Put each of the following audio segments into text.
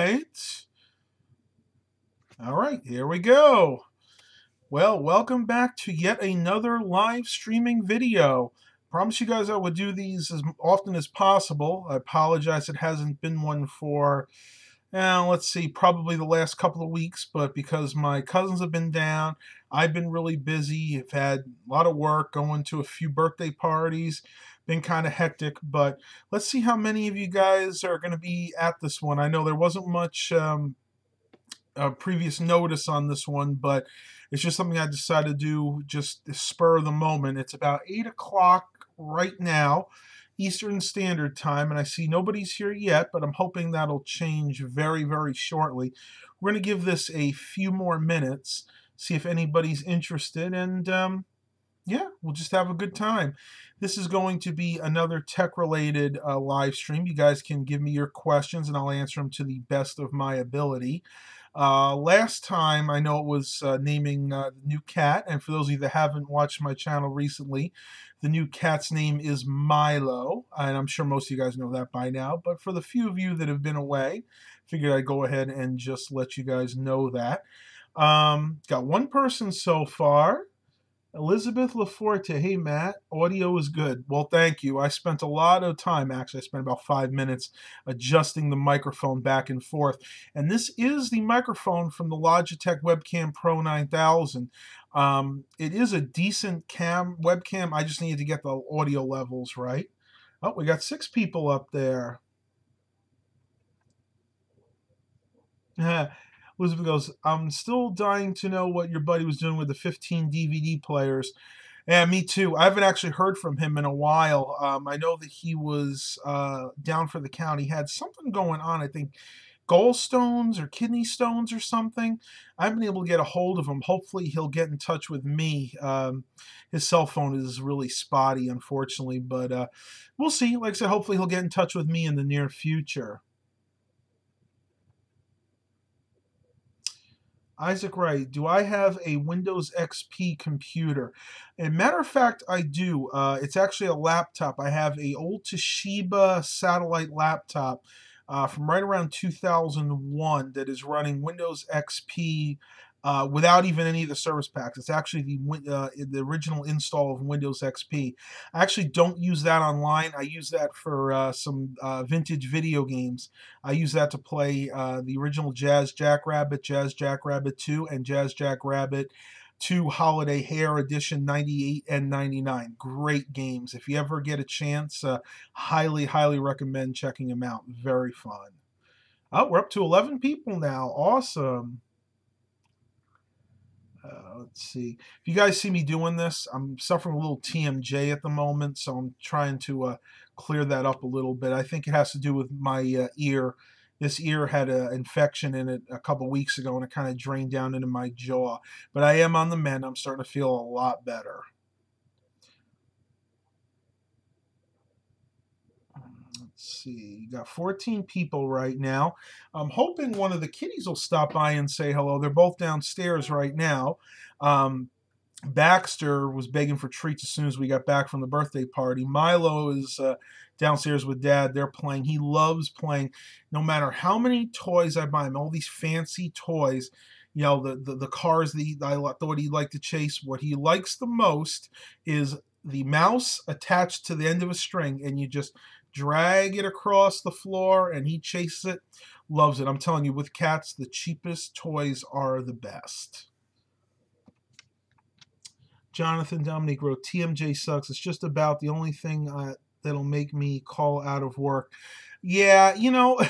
right. All right, here we go. Well, welcome back to yet another live streaming video. Promise you guys I would do these as often as possible. I apologize it hasn't been one for, let's see, probably the last couple of weeks, but because my cousins have been down, I've been really busy. I've had a lot of work, going to a few birthday parties, been kind of hectic, but let's see how many of you guys are going to be at this one. I know there wasn't much previous notice on this one, but it's just something I decided to do just spur of the moment. It's about 8 o'clock right now, Eastern Standard Time, and I see nobody's here yet, but I'm hoping that'll change very, very shortly. We're going to give this a few more minutes, see if anybody's interested, and yeah, we'll just have a good time. This is going to be another tech-related live stream. You guys can give me your questions, and I'll answer them to the best of my ability. Last time, I know it was naming the new cat, and for those of you that haven't watched my channel recently, the new cat's name is Milo, and I'm sure most of you guys know that by now, but for the few of you that have been away, figured I'd go ahead and just let you guys know that. Got one person so far. Elizabeth Laforte, hey Matt, audio is good. Well, thank you. I spent a lot of time, actually, I spent about 5 minutes adjusting the microphone back and forth. And this is the microphone from the Logitech Webcam Pro 9000. It is a decent webcam. I just needed to get the audio levels right. Oh, we got 6 people up there. Elizabeth goes, I'm still dying to know what your buddy was doing with the 15 DVD players. Yeah, me too. I haven't actually heard from him in a while. I know that he was down for the count. He had something going on, I think gallstones or kidney stones or something. I haven't been able to get a hold of him. Hopefully he'll get in touch with me. His cell phone is really spotty, unfortunately, but we'll see. Like I said, hopefully he'll get in touch with me in the near future. Isaac Wright, do I have a Windows XP computer? As a matter of fact, I do. It's actually a laptop. I have a old Toshiba satellite laptop from right around 2001 that is running Windows XP without even any of the service packs. It's actually the original install of Windows XP. I actually don't use that online. I use that for some vintage video games. I use that to play the original Jazz Jackrabbit, Jazz Jackrabbit 2, and Jazz Jackrabbit 2 Holiday Hair Edition 98 and 99. Great games. If you ever get a chance, highly, highly recommend checking them out. Very fun. Oh, we're up to 11 people now. Awesome. Let's see. If you guys see me doing this, I'm suffering a little TMJ at the moment, so I'm trying to clear that up a little bit. I think it has to do with my ear. This ear had an infection in it a couple weeks ago, and it kind of drained down into my jaw. But I am on the mend. I'm starting to feel a lot better. Let's see, you got 14 people right now. I'm hoping one of the kitties will stop by and say hello. They're both downstairs right now. Baxter was begging for treats as soon as we got back from the birthday party. Milo is downstairs with Dad. They're playing. He loves playing. No matter how many toys I buy him, all these fancy toys, you know, the cars that I thought he'd like to chase. What he likes the most is the mouse attached to the end of a string, and you just drag it across the floor, and he chases it. Loves it. I'm telling you, with cats, the cheapest toys are the best. Jonathan Dominique wrote, TMJ sucks. It's just about the only thing that'll make me call out of work. Yeah, you know,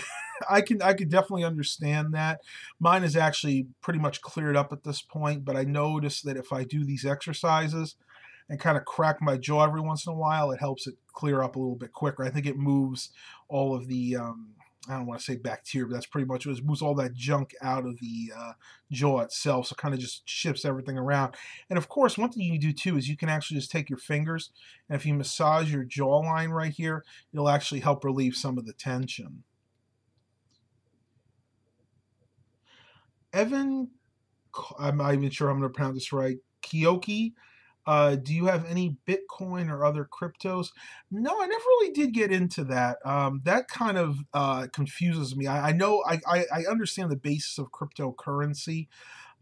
I could definitely understand that. Mine is actually pretty much cleared up at this point, but I notice that if I do these exercises and kind of crack my jaw every once in a while, it helps it clear up a little bit quicker. I think it moves all of the I don't want to say bacteria, but that's pretty much what it moves all that junk out of the jaw itself. So it kind of just shifts everything around. And of course, one thing you can do too is you can actually just take your fingers, and if you massage your jawline right here, it'll actually help relieve some of the tension. Evan, I'm not even sure I'm going to pronounce this right. Kyoki, Do you have any Bitcoin or other cryptos? No, I never really did get into that. That kind of confuses me. I know I understand the basis of cryptocurrency,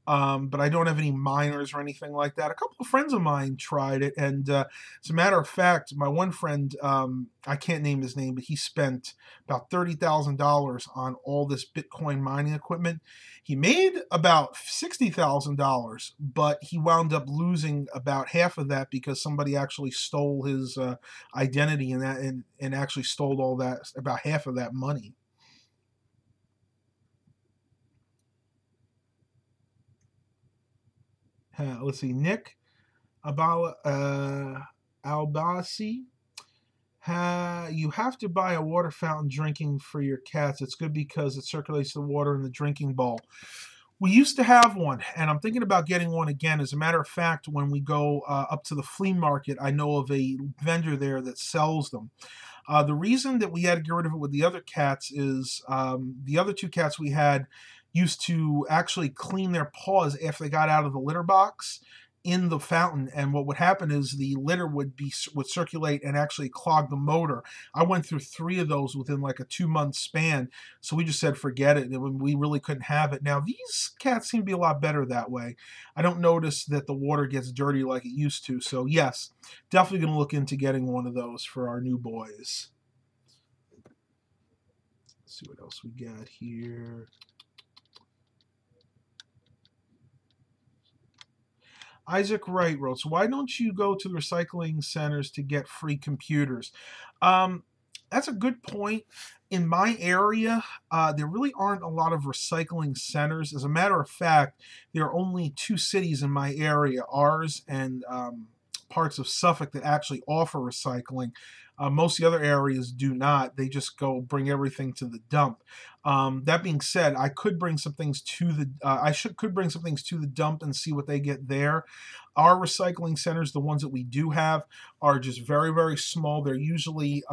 but I don't have any miners or anything like that. A couple of friends of mine tried it, and as a matter of fact, my one friend, I can't name his name, but he spent about $30,000 on all this Bitcoin mining equipment. He made about $60,000, but he wound up losing about half of that because somebody actually stole his identity and and actually stole all that, about half of that money. Let's see, Nick Abala, Albasi. You have to buy a water fountain drinking for your cats. It's good because it circulates the water in the drinking bowl. We used to have one, and I'm thinking about getting one again. As a matter of fact, when we go up to the flea market, I know of a vendor there that sells them. The reason that we had to get rid of it with the other cats is the other two cats we had used to actually clean their paws after they got out of the litter box in the fountain, and what would happen is the litter would circulate and actually clog the motor. I went through three of those within like a 2 month span, so we just said forget it. We really couldn't have it. Now these cats seem to be a lot better that way. I don't notice that the water gets dirty like it used to. So yes, definitely going to look into getting one of those for our new boys. Let's see what else we got here. Isaac Wright wrote, so why don't you go to the recycling centers to get free computers? Um, that's a good point. In my area, there really aren't a lot of recycling centers. As a matter of fact, there are only two cities in my area, ours and parts of Suffolk, that actually offer recycling. Most of the other areas do not. They just go bring everything to the dump. That being said, I could bring some things to the I should could bring some things to the dump and see what they get there. Our recycling centers, the ones that we do have, are just very, very small. They're usually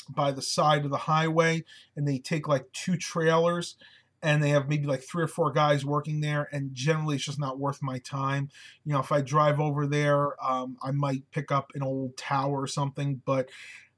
by the side of the highway, and they take like two trailers, and they have maybe like three or four guys working there, and generally it's just not worth my time. You know, if I drive over there, I might pick up an old tower or something, but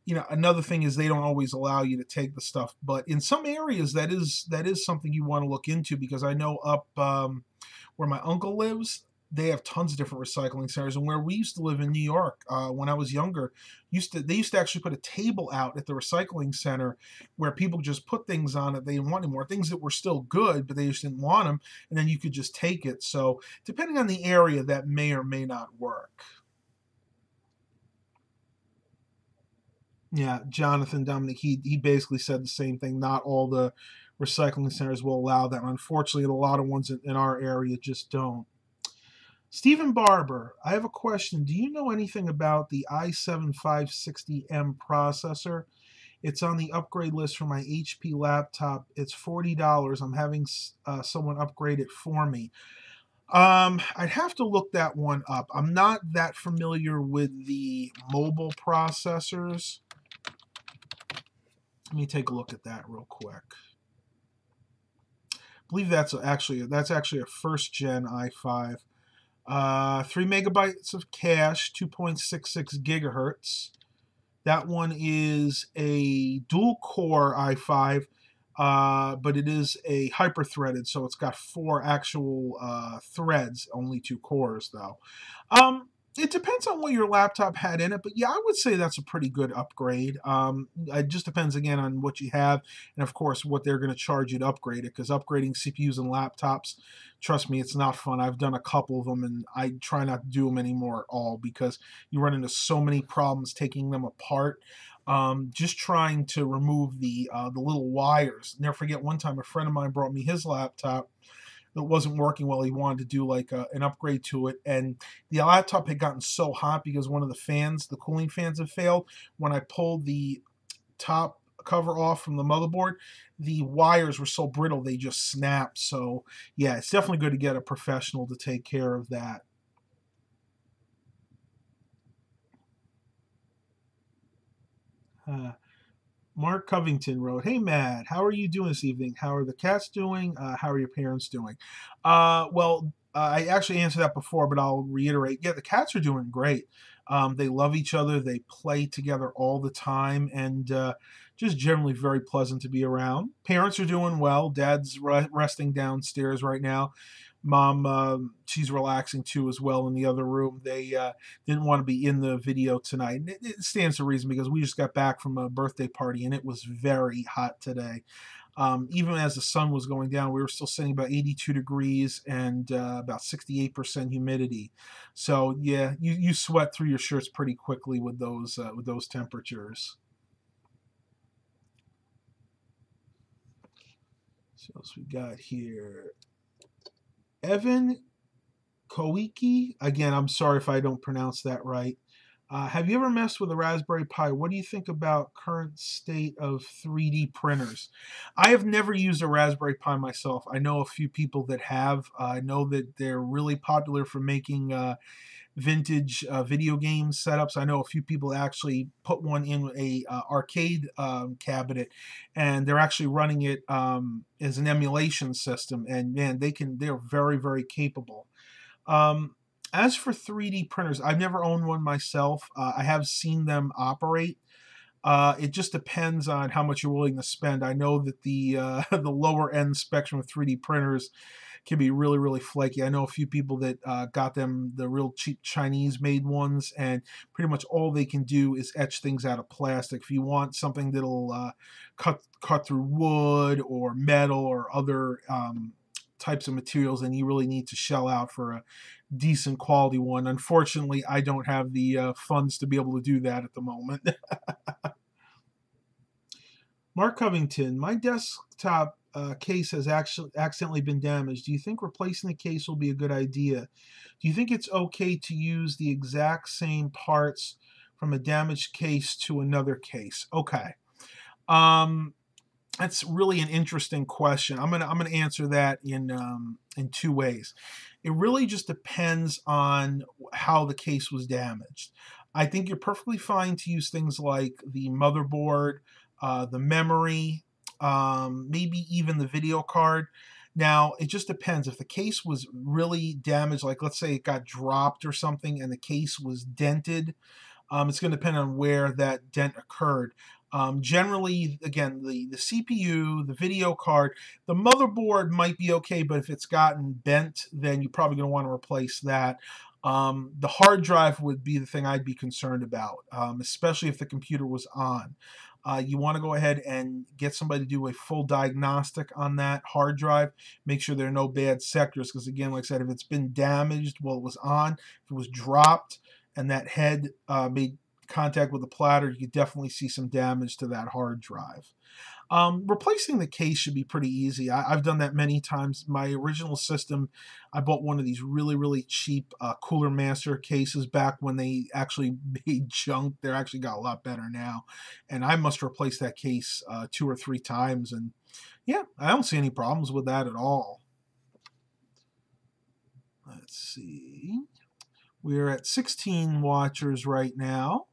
you know, another thing is they don't always allow you to take the stuff, but in some areas that is something you want to look into, because I know up where my uncle lives, they have tons of different recycling centers. And where we used to live in New York, when I was younger, they used to actually put a table out at the recycling center where people just put things on it they didn't want anymore, things that were still good, but they just didn't want them, and then you could just take it. So depending on the area, that may or may not work. Yeah, Jonathan Dominic, he basically said the same thing. Not all the recycling centers will allow that. Unfortunately, a lot of ones in our area just don't. Stephen Barber, I have a question. Do you know anything about the i7-560M processor? It's on the upgrade list for my HP laptop. It's $40. I'm having someone upgrade it for me. I'd have to look that one up. I'm not that familiar with the mobile processors. Let me take a look at that real quick. I believe that's actually a first gen i5. 3 megabytes of cache, 2.66 gigahertz. That one is a dual core i5, but it is a hyper threaded, so it's got four actual threads, only two cores though. It depends on what your laptop had in it, but yeah, I would say that's a pretty good upgrade. It just depends again on what you have, and of course what they're going to charge you to upgrade it. Because upgrading CPUs and laptops, trust me, it's not fun. I've done a couple of them, and I try not to do them anymore at all because you run into so many problems taking them apart. Just trying to remove the little wires. Never forget one time a friend of mine brought me his laptop that wasn't working well. He wanted to do like an upgrade to it, and the laptop had gotten so hot because one of the fans, the cooling fans, had failed. When I pulled the top cover off from the motherboard, the wires were so brittle they just snapped. So yeah, it's definitely good to get a professional to take care of that. Uh, Mark Covington wrote, "Hey Matt, how are you doing this evening? How are the cats doing? How are your parents doing?" Well, I actually answered that before, but I'll reiterate. Yeah, the cats are doing great. They love each other. They play together all the time, and just generally very pleasant to be around. Parents are doing well. Dad's resting downstairs right now. Mom, she's relaxing too as well in the other room. They didn't want to be in the video tonight. It stands to reason because we just got back from a birthday party and it was very hot today. Even as the sun was going down, we were still sitting about 82 degrees and about 68% humidity. So yeah, you sweat through your shirts pretty quickly with those temperatures. So what else we got here? Evan Koiki. Again, I'm sorry if I don't pronounce that right. Have you ever messed with a Raspberry Pi? What do you think about current state of 3D printers? I have never used a Raspberry Pi myself. I know a few people that have. I know that they're really popular for making vintage video game setups. I know a few people actually put one in a arcade cabinet, and they're actually running it as an emulation system. And man, they're very, very capable. Um, as for 3D printers, I've never owned one myself. I have seen them operate. It just depends on how much you're willing to spend. I know that the the lower end spectrum of 3D printers can be really, really flaky. I know a few people that got them the real cheap Chinese made ones, and pretty much all they can do is etch things out of plastic. If you want something that'll cut through wood or metal or other types of materials, then you really need to shell out for a decent quality one. Unfortunately, I don't have the funds to be able to do that at the moment. Mark Covington, my desktop case has actually accidentally been damaged. Do you think replacing the case will be a good idea? Do you think it's okay to use the exact same parts from a damaged case to another case? Okay. Um, that's really an interesting question. I'm gonna answer that in two ways. It really just depends on how the case was damaged. I think you're perfectly fine to use things like the motherboard, the memory, maybe even the video card. Now, it just depends. If the case was really damaged, like let's say it got dropped or something and the case was dented, it's going to depend on where that dent occurred. Generally, again, the CPU, the video card, the motherboard might be okay, but if it's gotten bent, then you're probably going to want to replace that. The hard drive would be the thing I'd be concerned about, especially if the computer was on. You want to go ahead and get somebody to do a full diagnostic on that hard drive. Make sure there are no bad sectors, because again, like I said, if it's been damaged while it was on, if it was dropped, and that head made contact with the platter, you could definitely see some damage to that hard drive. Replacing the case should be pretty easy. I've done that many times. My original system, I bought one of these really, really cheap Cooler Master cases back when they actually made junk. They're actually got a lot better now. And I must replace that case 2 or 3 times. And yeah, I don't see any problems with that at all. Let's see. We're at 16 watchers right now.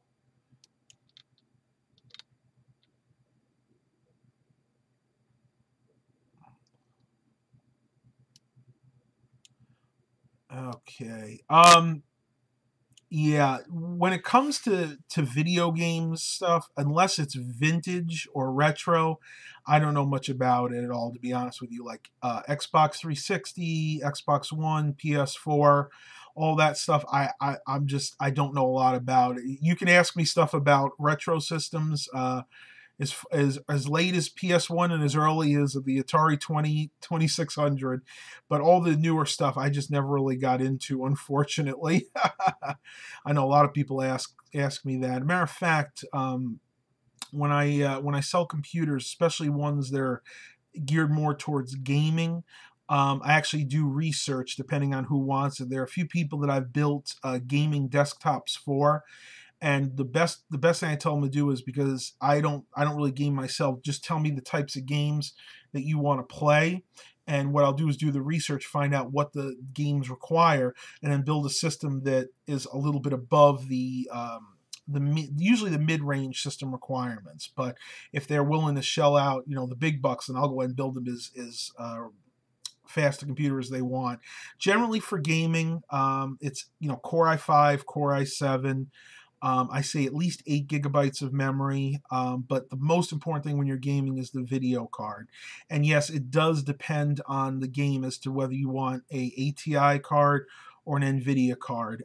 Okay. Yeah, when it comes to video games stuff, unless it's vintage or retro, I don't know much about it at all, to be honest with you. Like Xbox 360, Xbox One, PS4, all that stuff. I don't know a lot about it. You can ask me stuff about retro systems. As late as PS1 and as early as the Atari 2600, but all the newer stuff I just never really got into, unfortunately. I know a lot of people ask me that. Matter of fact, when I sell computers, especially ones that are geared more towards gaming, I actually do research depending on who wants it. There are a few people that I've built gaming desktops for, and the best thing I tell them to do is, because I don't really game myself, just tell me the types of games that you want to play, and what I'll do is do the research, find out what the games require, and then build a system that is a little bit above usually the mid-range system requirements. But if they're willing to shell out the big bucks, then I'll go ahead and build them as fast a computer as they want. Generally for gaming, it's Core i5, Core i7. I say at least 8 gigabytes of memory, but the most important thing when you're gaming is the video card. And yes, it does depend on the game as to whether you want a ATI card or an NVIDIA card.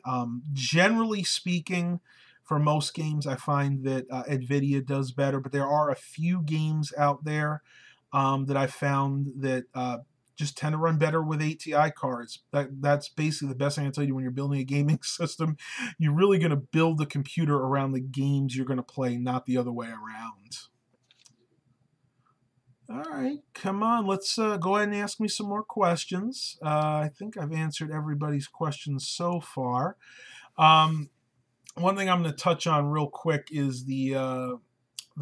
Generally speaking, for most games, I find that NVIDIA does better, but there are a few games out there that I found that just tend to run better with ATI cards. That's basically the best thing I can tell you when you're building a gaming system. You're really going to build the computer around the games you're going to play, not the other way around. All right, come on. Let's go ahead and ask me some more questions. I think I've answered everybody's questions so far. One thing I'm going to touch on real quick is the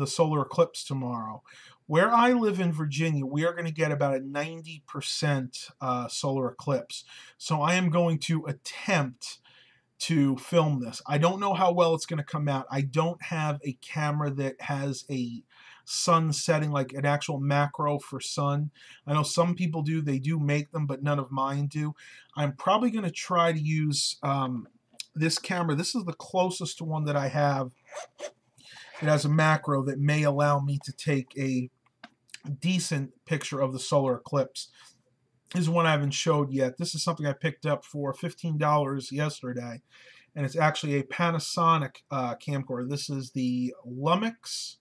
solar eclipse tomorrow. Where I live in Virginia, we are going to get about a 90% solar eclipse. So I am going to attempt to film this. I don't know how well it's going to come out. I don't have a camera that has a sun setting, like an actual macro for sun. I know some people do. They do make them, but none of mine do. I'm probably going to try to use this camera. This is the closest to one that I have. It has a macro that may allow me to take a decent picture of the solar eclipse. This is one I haven't showed yet. This is something I picked up for $15 yesterday, and it's actually a Panasonic camcorder. This is the Lumix,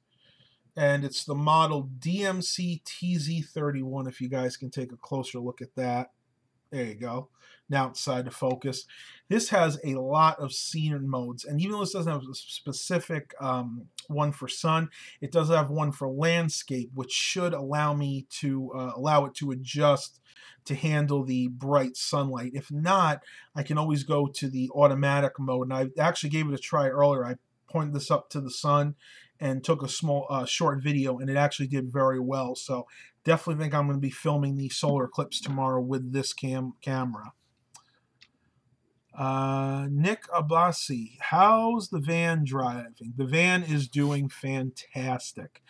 and it's the model DMC TZ31, if you guys can take a closer look at that. There you go. Now it's decided to focus. This has a lot of scene modes, and even though this doesn't have a specific one for sun, it does have one for landscape, which should allow me to allow it to adjust to handle the bright sunlight. If not, I can always go to the automatic mode, and I actually gave it a try earlier. I pointed this up to the sun and took a small short video, and it actually did very well. So definitely think I'm going to be filming the solar eclipse tomorrow with this camera. Nick Abassi, how's the van driving? The van is doing fantastic.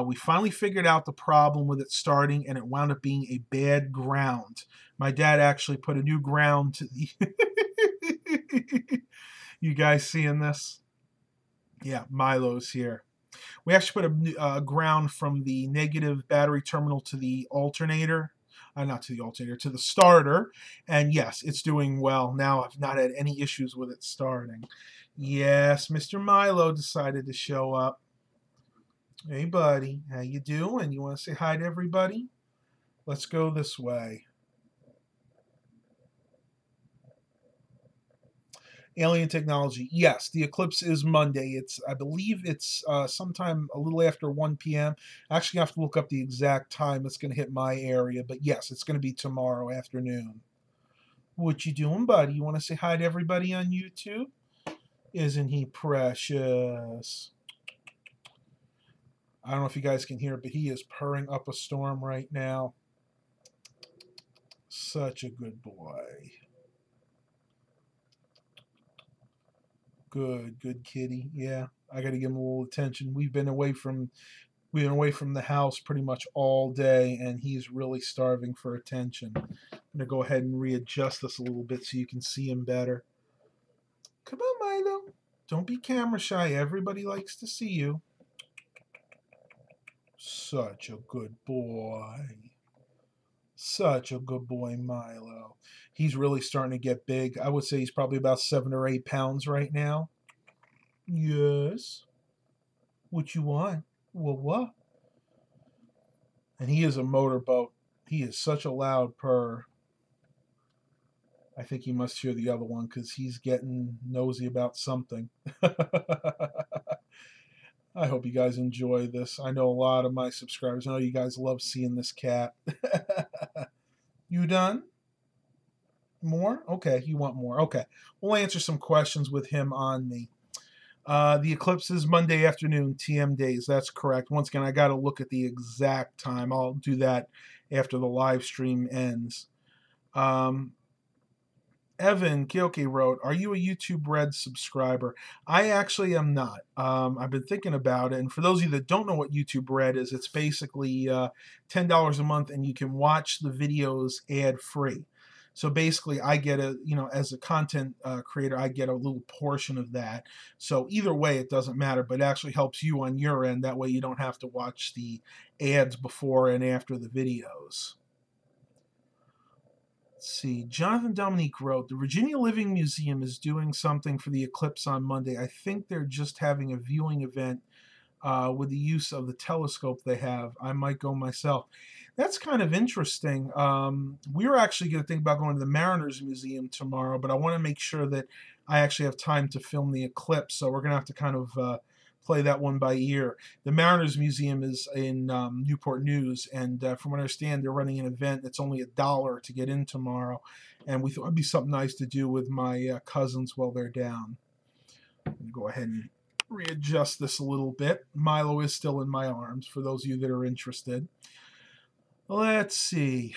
We finally figured out the problem with it starting, and it wound up being a bad ground. My dad actually put a new ground to the... You guys seeing this? Yeah, Milo's here. We actually put a ground from the negative battery terminal to the alternator. Not to the alternator, to the starter. And yes, it's doing well. Now I've not had any issues with it starting. Yes, Mr. Milo decided to show up. Hey, buddy. How you doing? You want to say hi to everybody? Let's go this way. Alien technology. Yes, the eclipse is Monday. I believe it's sometime a little after 1 p.m. Actually, I have to look up the exact time it's going to hit my area. But yes, it's going to be tomorrow afternoon. What you doing, buddy? You want to say hi to everybody on YouTube? Isn't he precious? I don't know if you guys can hear it, but he is purring up a storm right now. Such a good boy. Good kitty. Yeah, I got to give him a little attention. We've been away from the house pretty much all day, and he's really starving for attention. I'm gonna go ahead and readjust this a little bit so you can see him better. Come on, Milo. Don't be camera shy. Everybody likes to see you. Such a good boy. Such a good boy, Milo. He's really starting to get big. I would say he's probably about 7 or 8 pounds right now. Yes. What you want? Well, what? And he is a motorboat. He is such a loud purr. I think he must hear the other one because he's getting nosy about something. I hope you guys enjoy this. I know a lot of my subscribers. I know you guys love seeing this cat. You done? More? Okay, you want more. Okay. We'll answer some questions with him on me. The eclipse is Monday afternoon, TM days. That's correct. Once again, I got to look at the exact time. I'll do that after the live stream ends. Evan Kilke wrote, "Are you a YouTube Red subscriber?" I actually am not. I've been thinking about it, and for those of you that don't know what YouTube Red is, it's basically $10 a month, and you can watch the videos ad free. So basically, I get as a content creator, I get a little portion of that. So either way, it doesn't matter, but it actually helps you on your end. That way, you don't have to watch the ads before and after the videos. Let's see. Jonathan Dominique wrote, "The Virginia Living Museum is doing something for the eclipse on Monday. I think they're just having a viewing event with the use of the telescope they have. I might go myself." That's kind of interesting. We were actually going to think about going to the Mariners Museum tomorrow, but I want to make sure that I actually have time to film the eclipse, so we're going to have to kind of play that one by ear. The Mariners Museum is in Newport News, and from what I understand, they're running an event that's only $1 to get in tomorrow, and we thought it'd be something nice to do with my cousins while they're down. I'm going to go ahead and readjust this a little bit. Milo is still in my arms, for those of you that are interested. Let's see.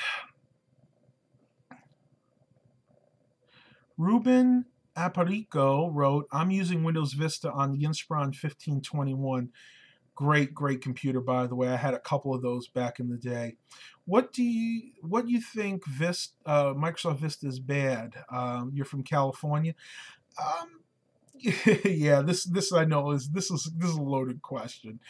Ruben Aparico wrote, "I'm using Windows Vista on the Inspiron 1521. Great computer, by the way. I had a couple of those back in the day. What do you think Microsoft Vista is bad? You're from California." Um, yeah, this I know this is a loaded question.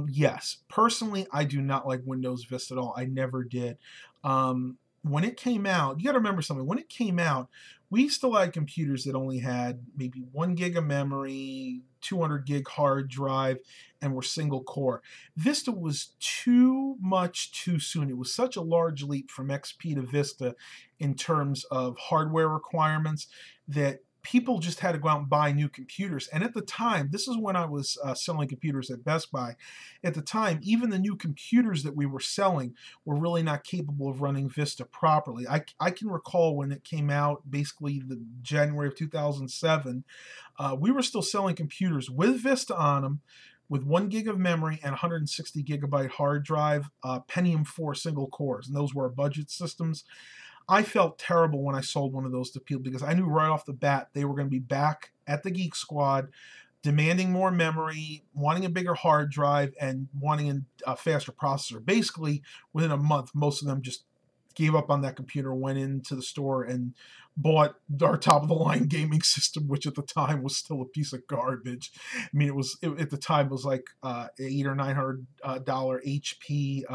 Yes, personally, I do not like Windows Vista at all. I never did. When it came out, you got to remember something. When it came out, we still had computers that only had maybe 1 gig of memory, 200 gig hard drive, and were single core. Vista was too much too soon. It was such a large leap from XP to Vista in terms of hardware requirements that people just had to go out and buy new computers. And at the time, this is when I was selling computers at Best Buy. At the time, even the new computers that we were selling were really not capable of running Vista properly. I can recall when it came out, basically the January of 2007, we were still selling computers with Vista on them, with 1 gig of memory and 160 gigabyte hard drive, Pentium 4 single cores, and those were our budget systems. I felt terrible when I sold one of those to people because I knew right off the bat they were going to be back at the Geek Squad demanding more memory, wanting a bigger hard drive, and wanting a faster processor. Basically, within a month, most of them just gave up on that computer, went into the store and bought our top of the line gaming system, which at the time was still a piece of garbage. I mean, at the time it was like $800 or $900 HP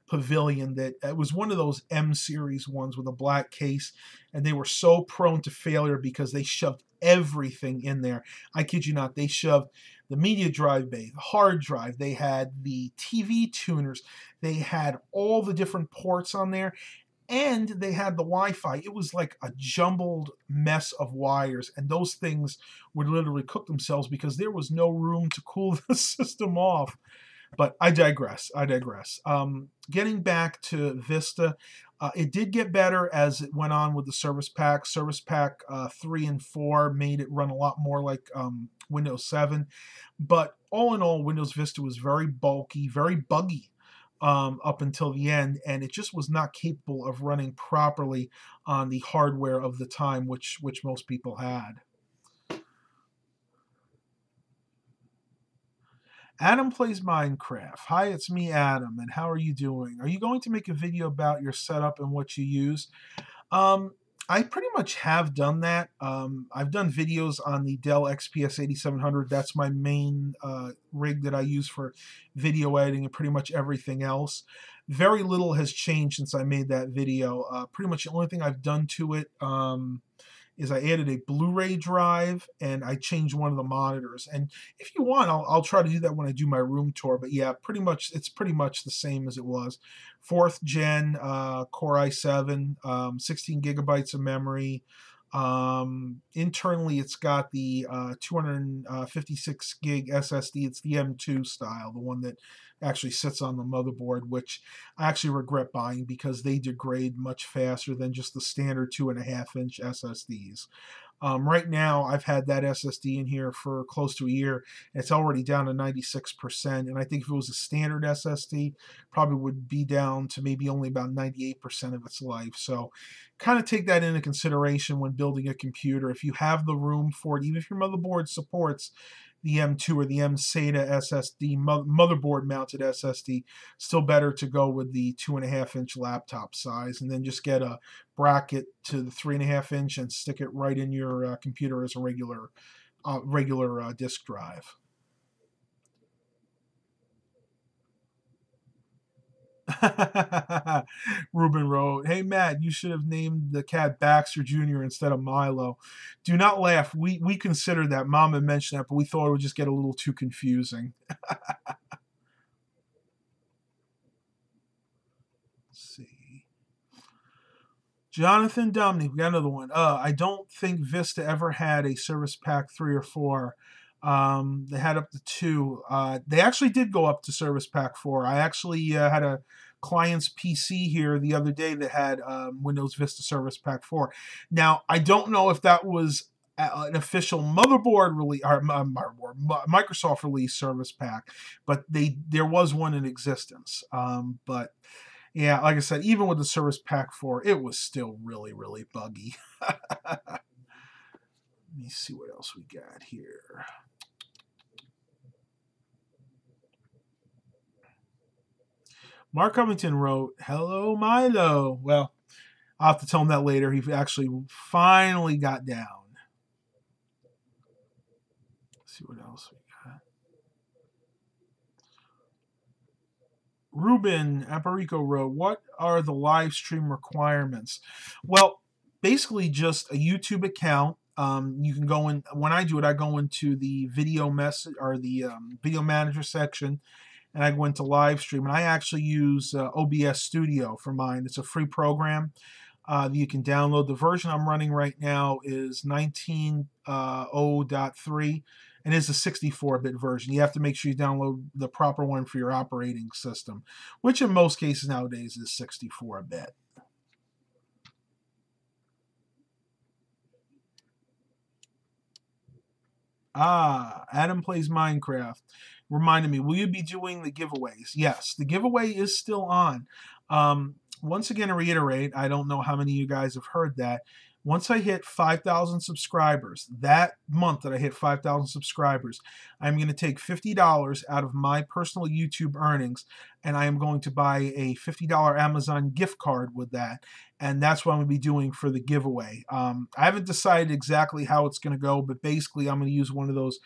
Pavilion. That it was one of those M series ones with a black case, and they were so prone to failure because they shoved everything in there. I kid you not, they shoved the media drive bay, the hard drive, they had the TV tuners, they had all the different ports on there, and they had the Wi-Fi. It was like a jumbled mess of wires, and those things would literally cook themselves because there was no room to cool the system off. But I digress. Getting back to Vista, it did get better as it went on with the Service Pack. Service Pack 3 and 4 made it run a lot more like Windows 7. But all in all, Windows Vista was very bulky, very buggy up until the end, and it just was not capable of running properly on the hardware of the time, which most people had. Adam plays Minecraft. Hi, it's me, Adam, and how are you doing? Are you going to make a video about your setup and what you use? I pretty much have done that. I've done videos on the Dell XPS 8700. That's my main rig that I use for video editing and pretty much everything else. Very little has changed since I made that video. Pretty much the only thing I've done to it is I added a Blu-ray drive and I changed one of the monitors. And if you want, I'll try to do that when I do my room tour. But yeah, it's pretty much the same as it was. 4th gen Core i7, 16 gigabytes of memory. Internally, it's got the 256 gig SSD. It's the M2 style, the one that actually sits on the motherboard, which I actually regret buying because they degrade much faster than just the standard 2.5-inch SSDs. Right now, I've had that SSD in here for close to a year. It's already down to 96%. And I think if it was a standard SSD, probably would be down to maybe only about 98% of its life. So kind of take that into consideration when building a computer. If you have the room for it, even if your motherboard supports the M2 or the M-SATA SSD, motherboard mounted SSD, still better to go with the 2.5-inch laptop size, and then just get a bracket to the 3.5-inch and stick it right in your computer as a regular disk drive. Ruben wrote, "Hey Matt, you should have named the cat Baxter Jr. instead of Milo." Do not laugh. We considered that. Mom had mentioned that, but we thought it would just get a little too confusing. Let's see. Jonathan Dominic, we got another one. I don't think Vista ever had a Service Pack 3 or 4. They had up to 2. They actually did go up to Service Pack 4. I actually had a client's PC here the other day that had Windows Vista Service Pack 4. Now, I don't know if that was an official motherboard release or Microsoft release Service Pack, but there was one in existence. But yeah, like I said, even with the Service Pack 4, it was still really, really buggy. Let me see what else we got here. Mark Covington wrote, "Hello, Milo." Well, I'll have to tell him that later. He actually finally got down. Let's see what else we got. Ruben Aparico wrote, "What are the live stream requirements?" Well, basically just a YouTube account. You can go in. When I do it, I go into the video message or the video manager section, and I go into live stream. And I actually use OBS Studio for mine. It's a free program that you can download. The version I'm running right now is 19.0.3, and it's a 64-bit version. You have to make sure you download the proper one for your operating system, which in most cases nowadays is 64-bit. Adam Plays Minecraft reminded me, will you be doing the giveaways? Yes, the giveaway is still on. Once again, to reiterate, I don't know how many of you guys have heard that. Once I hit 5,000 subscribers, that month that I hit 5,000 subscribers, I'm going to take $50 out of my personal YouTube earnings, and I am going to buy a $50 Amazon gift card with that. And that's what I'm going to be doing for the giveaway. I haven't decided exactly how it's going to go, but basically I'm going to use one of those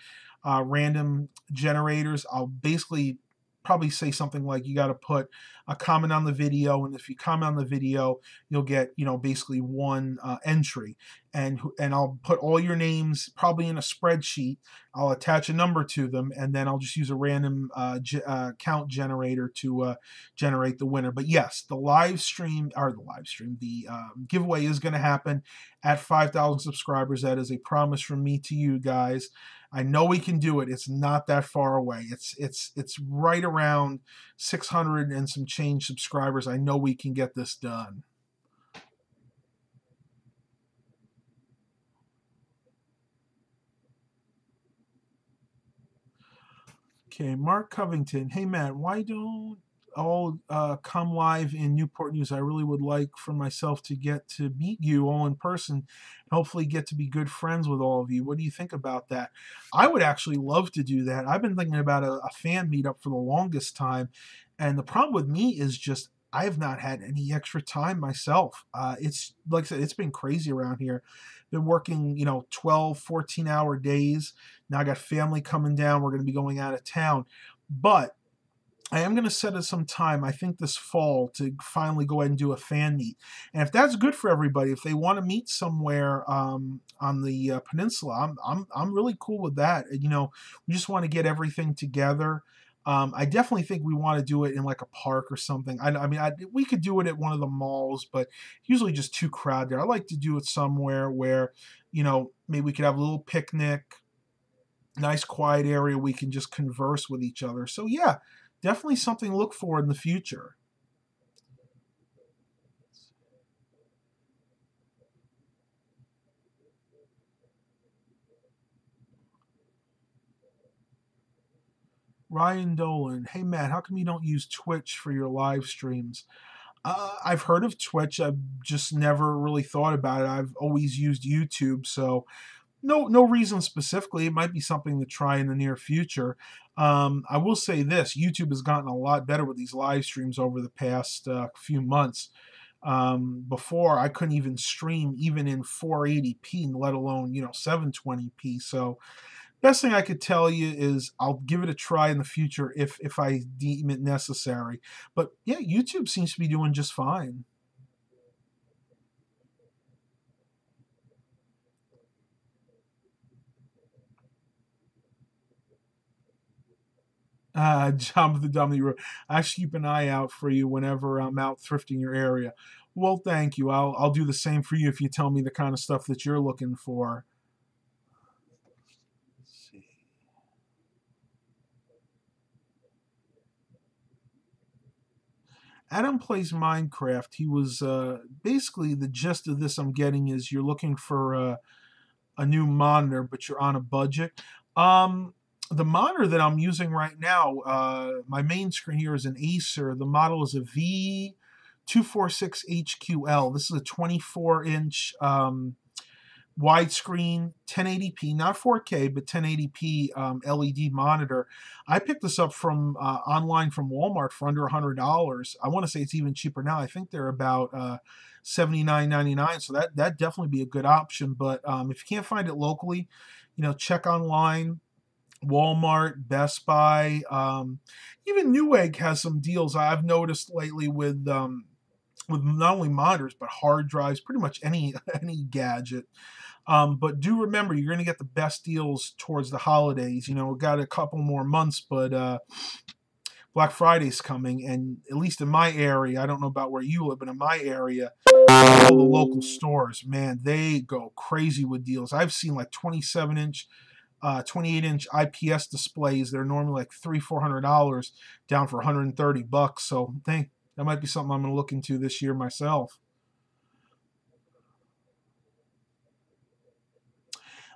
random generators. I'll basically probably say something like, you got to put a comment on the video, and if you comment on the video, you'll get, basically one entry, and I'll put all your names probably in a spreadsheet. I'll attach a number to them, and then I'll just use a random count generator to generate the winner. But yes, the giveaway is going to happen at 5,000 subscribers. That is a promise from me to you guys. I know we can do it. It's not that far away. It's right around 600 and some change subscribers. I know we can get this done. Okay, Mark Covington. Hey, Matt, why don't all come live in Newport News? I really would like for myself to get to meet you all in person and hopefully get to be good friends with all of you. What do you think about that? I would actually love to do that. I've been thinking about a fan meetup for the longest time, and the problem with me is just I have not had any extra time myself. It's like I said, it's been crazy around here. Been working, 12, 14-hour days. Now I got family coming down. We're going to be going out of town. But I am going to set some time, I think this fall, to finally go ahead and do a fan meet. And if that's good for everybody, if they want to meet somewhere on the peninsula, I'm really cool with that. We just want to get everything together. I definitely think we want to do it in like a park or something. We could do it at one of the malls, but usually just too crowded. I like to do it somewhere where, maybe we could have a little picnic, nice quiet area we can just converse with each other. So yeah, definitely something to look for in the future. Ryan Dolan, hey Matt, how come you don't use Twitch for your live streams? I've heard of Twitch. I've just never really thought about it. I've always used YouTube, so no reason specifically. It might be something to try in the near future. I will say this: YouTube has gotten a lot better with these live streams over the past few months. Before I couldn't even stream even in 480p, let alone 720p. So best thing I could tell you is I'll give it a try in the future if I deem it necessary. But yeah, YouTube seems to be doing just fine. Job of the Dummy Road. I should keep an eye out for you whenever I'm out thrifting your area. Well, thank you. I'll do the same for you if you tell me the kind of stuff that you're looking for. Let's see. Adam plays Minecraft. He was basically the gist of this. I'm getting is you're looking for a new monitor, but you're on a budget. The monitor that I'm using right now, my main screen here is an Acer. The model is a V246HQL. This is a 24-inch widescreen 1080p, not 4K, but 1080p LED monitor. I picked this up from online from Walmart for under $100. I want to say it's even cheaper now. I think they're about $79.99. So that definitely be a good option. But if you can't find it locally, check online. Walmart, Best Buy, even Newegg has some deals I've noticed lately with not only monitors but hard drives, pretty much any any gadget. But do remember, you're going to get the best deals towards the holidays. We've got a couple more months, but Black Friday's coming, and at least in my area, I don't know about where you live, but in my area, all the local stores, man, they go crazy with deals. I've seen like 27-inch 28-inch IPS displays. They're normally like $300-400 down for $130. So I think that might be something I'm going to look into this year myself.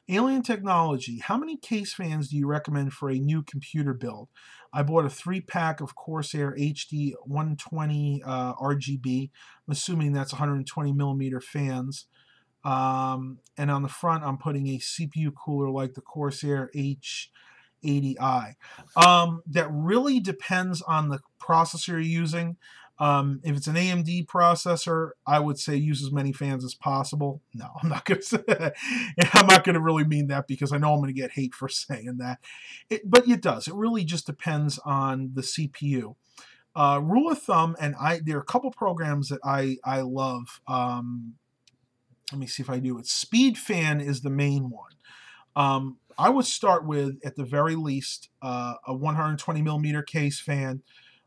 Alien Technology. How many case fans do you recommend for a new computer build? I bought a 3-pack of Corsair HD 120 RGB. I'm assuming that's 120 millimeter fans. And on the front, I'm putting a CPU cooler like the Corsair H80i. That really depends on the processor you're using. If it's an AMD processor, I would say use as many fans as possible. No, I'm not going to say that. I'm not going to really mean that because I know I'm going to get hate for saying that. But it does. It really just depends on the CPU. Rule of thumb, and there are a couple programs that I love. Let me see if I do it. Speed Fan is the main one. I would start with, at the very least, a 120 millimeter case fan,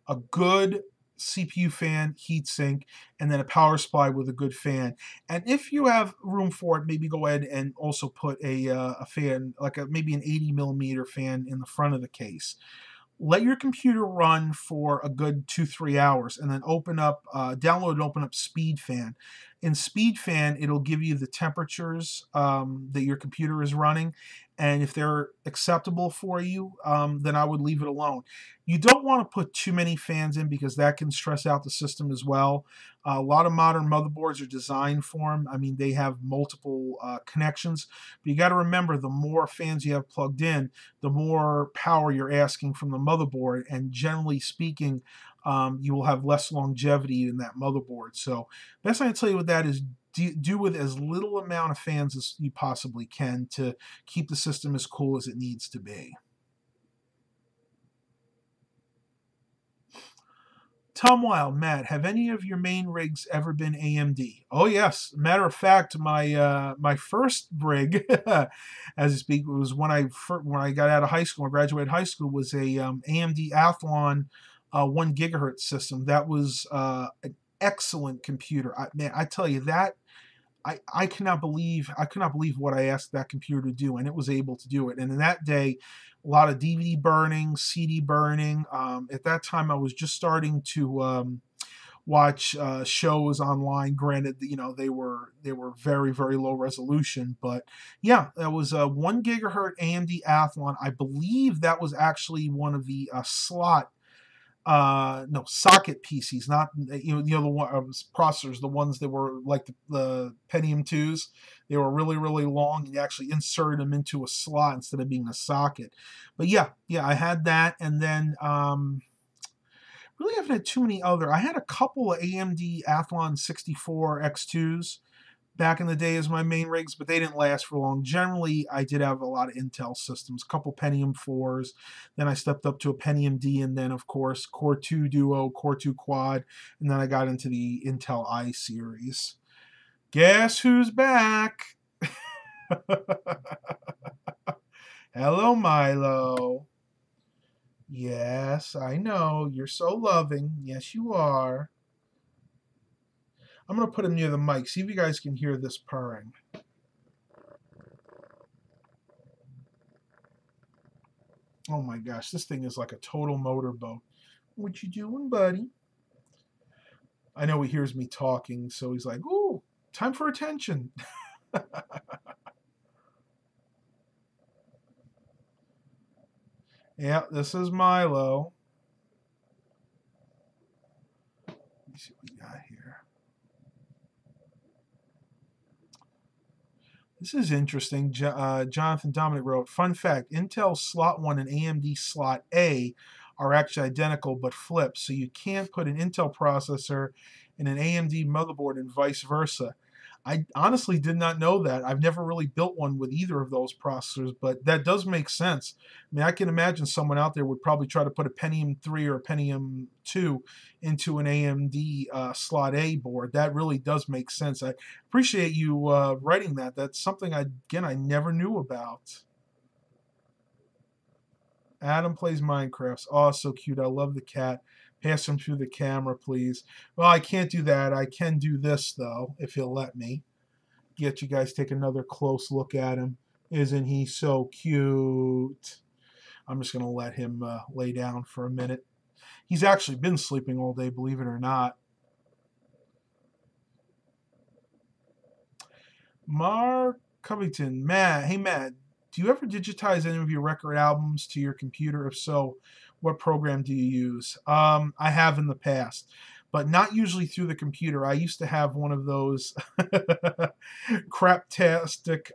a good CPU fan, heatsink, and then a power supply with a good fan. And if you have room for it, maybe go ahead and also put a fan, like maybe an 80 millimeter fan in the front of the case. Let your computer run for a good 2-3 hours, and then download and open up Speed Fan. In Speed Fan, it'll give you the temperatures that your computer is running, and if they're acceptable for you, then I would leave it alone. You don't want to put too many fans in because that can stress out the system as well. A lot of modern motherboards are designed for them. I mean, they have multiple connections, but you got to remember, the more fans you have plugged in, the more power you're asking from the motherboard, and generally speaking, you will have less longevity in that motherboard. So best thing I tell you with that is do with as little amount of fans as you possibly can to keep the system as cool as it needs to be. Tom Wild, Matt, have any of your main rigs ever been AMD? Oh yes, matter of fact, my first rig, as you speak, was when I got out of high school, I graduated high school, was a AMD Athlon 1 gigahertz system. That was an excellent computer. Man, I tell you that I cannot believe what I asked that computer to do, and it was able to do it. And in that day, a lot of DVD burning, CD burning. At that time, I was just starting to watch shows online. Granted, they were very very low resolution, but yeah, that was a 1 gigahertz AMD Athlon. I believe that was actually one of the slot no socket PCs, not the other one processors, the ones that were like the Pentium 2s. They were really really long, and you actually inserted them into a slot instead of being a socket. But yeah, I had that, and then really haven't had too many other. I had a couple of AMD Athlon 64 X2s back in the day as my main rigs, but they didn't last for long. Generally, I did have a lot of Intel systems, a couple Pentium 4s. Then I stepped up to a Pentium D, and then, of course, Core 2 Duo, Core 2 Quad, and then I got into the Intel I series. Guess who's back? Hello, Milo. Yes, I know. You're so loving. Yes, you are. I'm going to put him near the mic. See if you guys can hear this purring. Oh my gosh, this thing is like a total motorboat. What you doing, buddy? I know he hears me talking, so he's like, ooh, time for attention. Yeah, this is Milo. Let me see what we got here. This is interesting. Jonathan Dominic wrote, fun fact, Intel slot 1 and AMD slot A are actually identical but flipped, so you can't put an Intel processor in an AMD motherboard and vice versa. I honestly did not know that. I've never really built one with either of those processors, but that does make sense. I mean, I can imagine someone out there would probably try to put a Pentium 3 or a Pentium 2 into an AMD slot A board. That really does make sense. I appreciate you writing that. That's something, I never knew about. Adam plays Minecraft. Oh, so cute. I love the cat. Pass him through the camera, please. Well, I can't do that. I can do this, though, if he'll let me. Get you guys take another close look at him. Isn't he so cute? I'm just going to let him lay down for a minute. He's actually been sleeping all day, believe it or not. Mark Covington. Matt. Hey, Matt. Do you ever digitize any of your record albums to your computer? If so, what program do you use? I have in the past, but not usually through the computer. I used to have one of those craptastic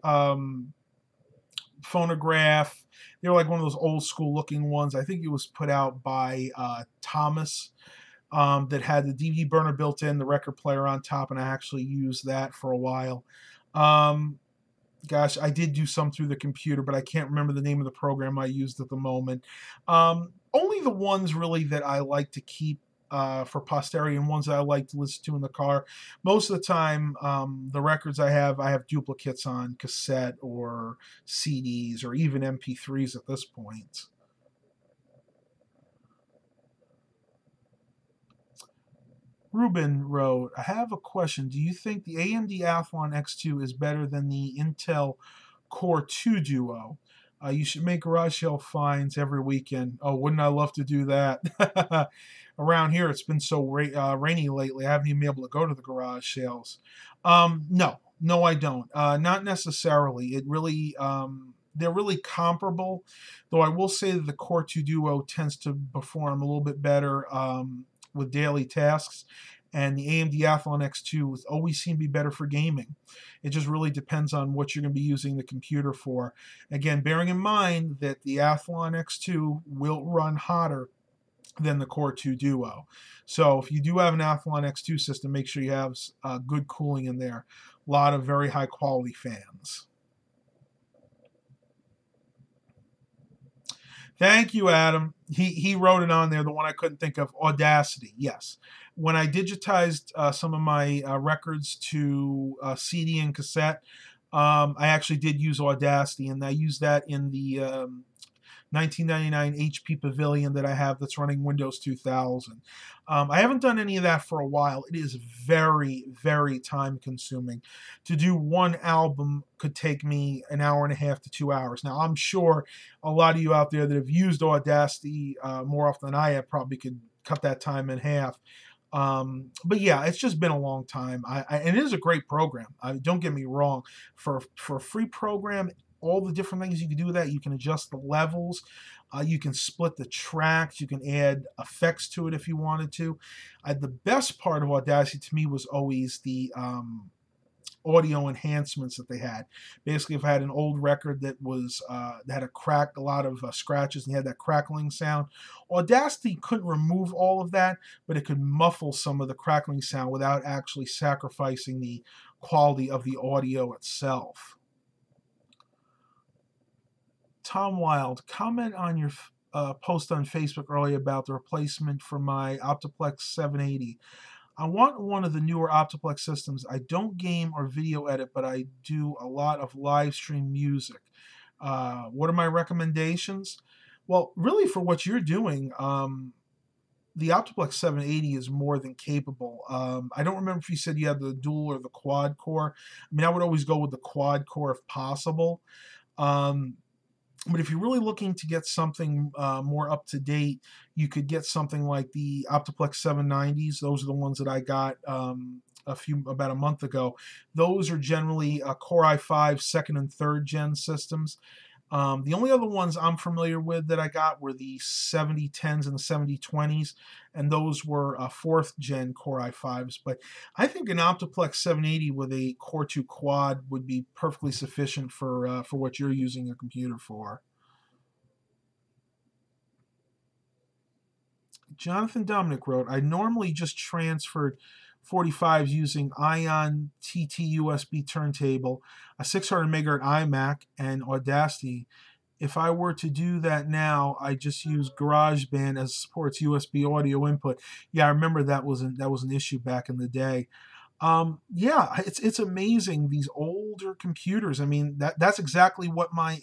phonograph. They were like one of those old school looking ones. I think it was put out by Thomas, that had the DVD burner built in, the record player on top, and I actually used that for a while. Gosh, I did do some through the computer, but I can't remember the name of the program I used at the moment. Only the ones really that I like to keep for posterity, and ones that I like to listen to in the car. Most of the time, the records I have duplicates on cassette or CDs or even MP3s at this point. Ruben wrote, I have a question. Do you think the AMD Athlon X2 is better than the Intel Core 2 Duo? You should make garage sale finds every weekend. Oh, wouldn't I love to do that? Around here, it's been so rainy lately. I haven't even been able to go to the garage sales. No, I don't. Not necessarily. It really, they're really comparable, though I will say that the Core 2 Duo tends to perform a little bit better with daily tasks, and the AMD Athlon X2 always seem to be better for gaming. It just really depends on what you're going to be using the computer for. Again, bearing in mind that the Athlon X2 will run hotter than the Core 2 Duo. So if you do have an Athlon X2 system, make sure you have good cooling in there. A lot of very high quality fans. Thank you, Adam. He wrote it on there, the one I couldn't think of, Audacity. Yes. When I digitized some of my records to CD and cassette, I actually did use Audacity, and I used that in the 1999 HP Pavilion that I have that's running Windows 2000. I haven't done any of that for a while. It is very, very time consuming. To do one album could take me an hour and a half to 2 hours. Now, I'm sure a lot of you out there that have used Audacity more often than I have probably could cut that time in half. But yeah, it's just been a long time. And it is a great program. Don't get me wrong. For a free program, all the different things you can do with that. You can adjust the levels. You can split the tracks. You can add effects to it if you wanted to. The best part of Audacity to me was always the audio enhancements that they had. Basically, if I had an old record that was that had a lot of scratches, and had that crackling sound, Audacity couldn't remove all of that, but it could muffle some of the crackling sound without actually sacrificing the quality of the audio itself. Tom Wild, comment on your post on Facebook earlier about the replacement for my Optiplex 780. I want one of the newer Optiplex systems. I don't game or video edit, but I do a lot of live stream music. What are my recommendations? Well, really, for what you're doing, the Optiplex 780 is more than capable. I don't remember if you said you had the dual or the quad core. I mean, I would always go with the quad core if possible. But if you're really looking to get something more up to date, you could get something like the Optiplex 790s. Those are the ones that I got about a month ago. Those are generally Core i5 second and third gen systems. The only other ones I'm familiar with that I got were the 7010s and the 7020s, and those were fourth gen Core i5s. But I think an Optiplex 780 with a Core 2 quad would be perfectly sufficient for what you're using your computer for. Jonathan Dominic wrote, I normally just transferred 45s using Ion TT USB turntable, a 600 megahertz iMac, and Audacity. If I were to do that now, I just use GarageBand as supports USB audio input. Yeah, I remember that was an issue back in the day. Yeah, it's amazing, these older computers. I mean, that's exactly what my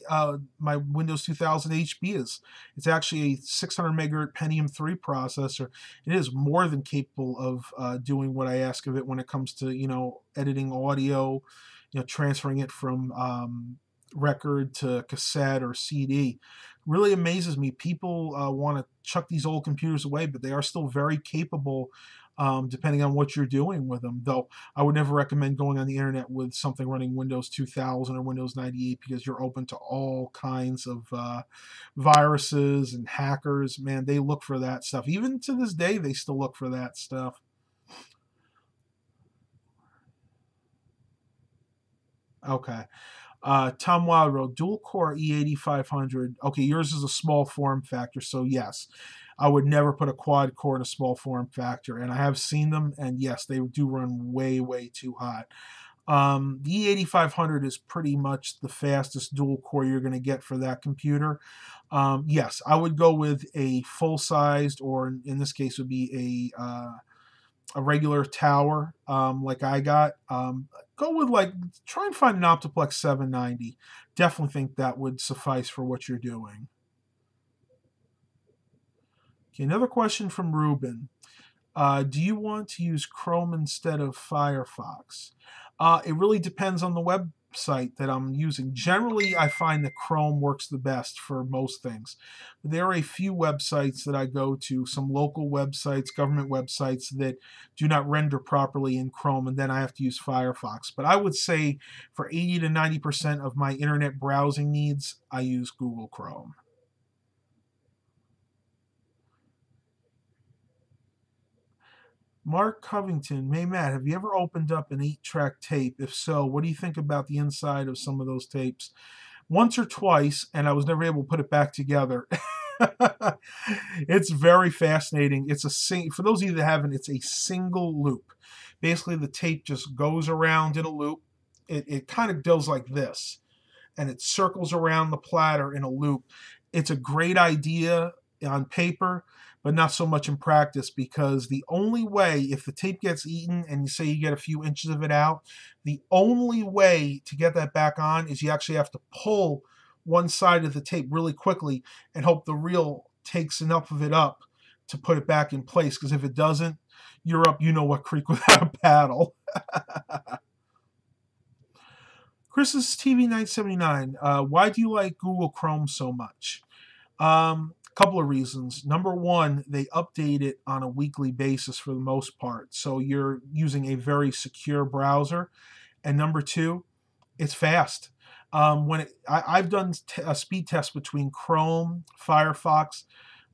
Windows 2000 HP is. It's actually a 600 megahertz Pentium 3 processor. It is more than capable of doing what I ask of it when it comes to editing audio, transferring it from record to cassette or CD. Really amazes me. People want to chuck these old computers away, but they are still very capable, depending on what you're doing with them. Though I would never recommend going on the internet with something running Windows 2000 or Windows 98 because you're open to all kinds of viruses and hackers. Man, they look for that stuff. Even to this day, they still look for that stuff. Okay. Tom Wild wrote, dual core E8500. Okay, yours is a small form factor, so yes, I would never put a quad core in a small form factor. And I have seen them, and yes, they do run way, way too hot. The E8500 is pretty much the fastest dual core you're going to get for that computer. Yes, I would go with a full sized, or in this case, would be a regular tower like I got. Go with try and find an Optiplex 790. Definitely think that would suffice for what you're doing. Okay, another question from Ruben. Do you want to use Chrome instead of Firefox? It really depends on the website that I'm using. Generally, I find that Chrome works the best for most things. There are a few websites that I go to, some local websites, government websites that do not render properly in Chrome, and then I have to use Firefox. But I would say for 80 to 90% of my internet browsing needs, I use Google Chrome. Mark Covington, hey Matt, have you ever opened up an 8-track tape? If so, what do you think about the inside of some of those tapes? Once or twice, and I was never able to put it back together. It's very fascinating. For those of you that haven't, it's a single loop. Basically, the tape just goes around in a loop. It kind of goes like this, and it circles around the platter in a loop. It's a great idea on paper, but not so much in practice, because the only way, if the tape gets eaten and you say you get a few inches of it out, the only way to get that back on is you actually have to pull one side of the tape really quickly and hope the reel takes enough of it up to put it back in place, because if it doesn't, you're up what creek without a paddle. Chris's TV 979. Why do you like Google Chrome so much? Couple of reasons. Number one, they update it on a weekly basis for the most part, so you're using a very secure browser. And number two, it's fast. I've done a speed test between Chrome, Firefox,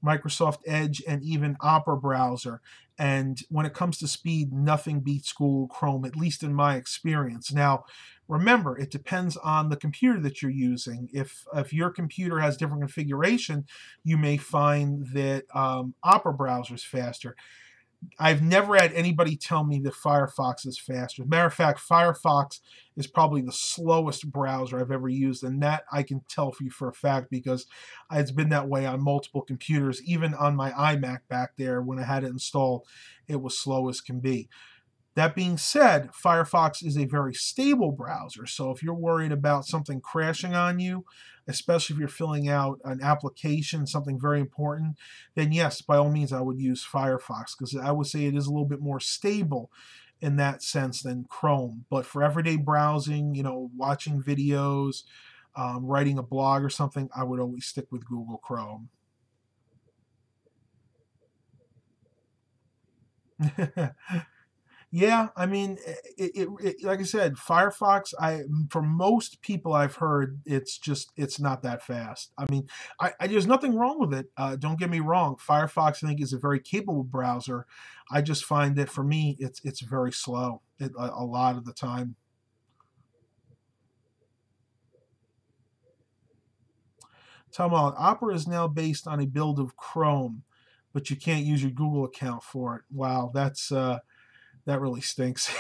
Microsoft Edge, and even Opera browser. And when it comes to speed, nothing beats Google Chrome, at least in my experience. Now, remember, it depends on the computer that you're using. If your computer has different configuration, you may find that Opera browser is faster. I've never had anybody tell me that Firefox is faster. As a matter of fact, Firefox is probably the slowest browser I've ever used, and that I can tell for you for a fact because it's been that way on multiple computers. Even on my iMac back there, when I had it installed, it was slow as can be. That being said, Firefox is a very stable browser, so if you're worried about something crashing on you, especially if you're filling out an application, something very important, then yes, by all means, I would use Firefox because I would say it is a little bit more stable in that sense than Chrome. But for everyday browsing, watching videos, writing a blog or something, I would always stick with Google Chrome. Yeah, I mean, like I said, Firefox. For most people I've heard, it's not that fast. I mean, there's nothing wrong with it. Don't get me wrong. Firefox, I think, is a very capable browser. I just find that for me, it's very slow a lot of the time. Talking about Opera is now based on a build of Chrome, but you can't use your Google account for it. Wow, that really stinks.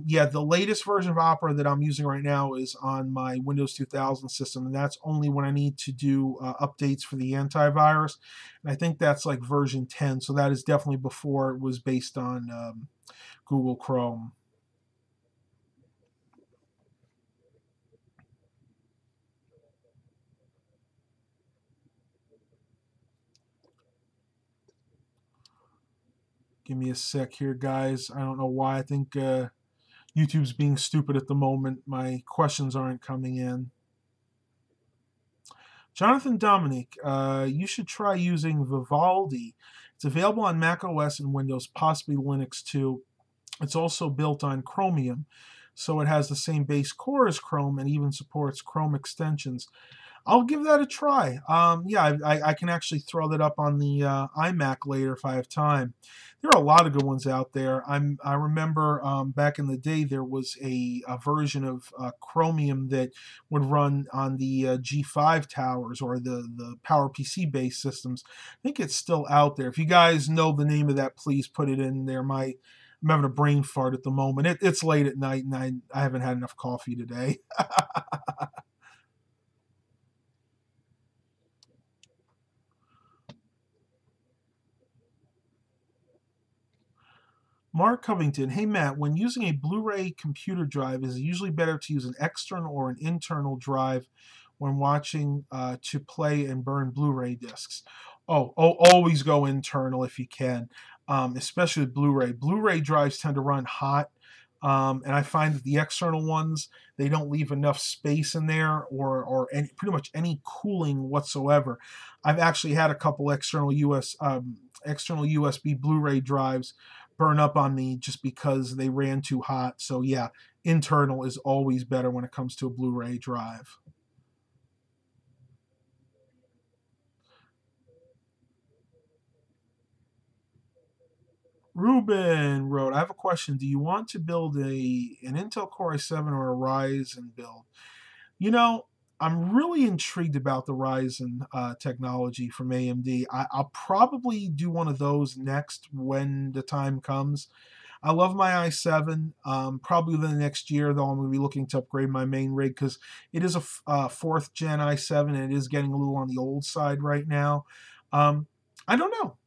Yeah, the latest version of Opera that I'm using right now is on my Windows 2000 system, and that's only when I need to do updates for the antivirus. And I think that's like version 10, so that is definitely before it was based on Google Chrome. Give me a sec here, guys. I don't know why. I think YouTube's being stupid at the moment. My questions aren't coming in. Jonathan Dominic, you should try using Vivaldi. It's available on Mac OS and Windows, possibly Linux too. It's also built on Chromium, so it has the same base core as Chrome and even supports Chrome extensions. I'll give that a try. Yeah, I can actually throw that up on the iMac later if I have time. There are a lot of good ones out there. I remember back in the day there was a version of Chromium that would run on the G5 towers or the PowerPC based systems. I think it's still out there. If you guys know the name of that, please put it in there. I'm having a brain fart at the moment. It's late at night and I haven't had enough coffee today. Mark Covington, hey Matt, when using a Blu-ray computer drive, is it usually better to use an external or an internal drive when watching to play and burn Blu-ray discs? Always go internal if you can, especially with Blu-ray. Blu-ray drives tend to run hot, and I find that the external ones they don't leave enough space in there pretty much any cooling whatsoever. I've actually had a couple external USB Blu-ray drives burn up on me just because they ran too hot. So yeah, internal is always better when it comes to a Blu-ray drive. Ruben wrote, I have a question. Do you want to build an Intel Core i7 or a Ryzen build? You know, I'm really intrigued about the Ryzen technology from AMD. I'll probably do one of those next when the time comes. I love my i7. Probably within the next year, though, I'm going to be looking to upgrade my main rig because it is a fourth gen i7 and it is getting a little on the old side right now. I don't know.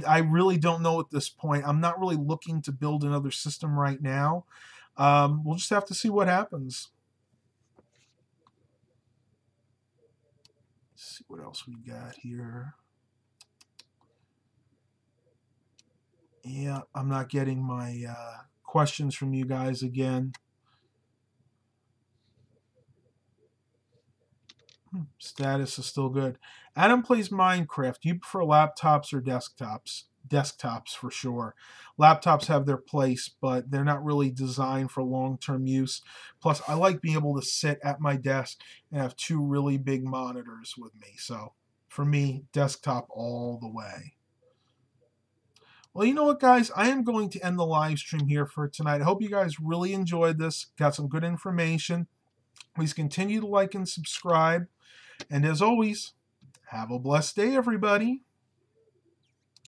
I really don't know at this point. I'm not really looking to build another system right now. We'll just have to see what happens. Let's see what else we got here. Yeah, I'm not getting my questions from you guys again. Status is still good. Adam plays Minecraft. Do you prefer laptops or desktops? Desktops for sure. Laptops have their place, but they're not really designed for long-term use. Plus, I like being able to sit at my desk and have two really big monitors with me. So, for me, desktop all the way. Well, you know what, guys? I am going to end the live stream here for tonight. I hope you guys really enjoyed this, got some good information. Please continue to like and subscribe. And as always, have a blessed day, everybody.